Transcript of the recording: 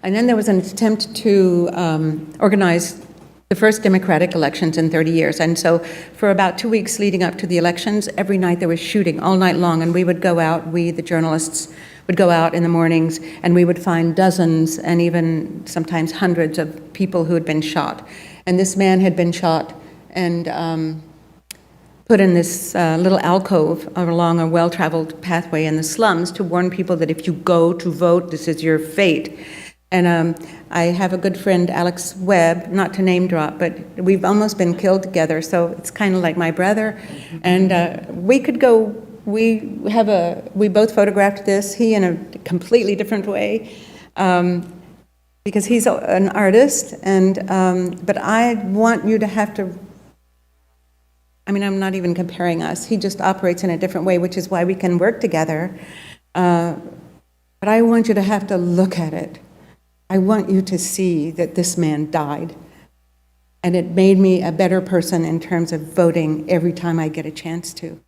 And then there was an attempt to organize the first democratic elections in 30 years. And so for about 2 weeks leading up to the elections, every night there was shooting all night long, and we would go out, we, the journalists, would go out in the mornings, and we would find dozens and even sometimes hundreds of people who had been shot. And this man had been shot and put in this little alcove along a well-traveled pathway in the slums to warn people that if you go to vote, this is your fate. And I have a good friend, Alex Webb, not to name drop, but we've almost been killed together, so it's kind of like my brother. And we could go, we both photographed this, he in a completely different way, because he's an artist, and but I want you to have to, I mean, I'm not even comparing us, he just operates in a different way, which is why we can work together. But I want you to have to look at it. I want you to see that this man died, and it made me a better person in terms of voting every time I get a chance to.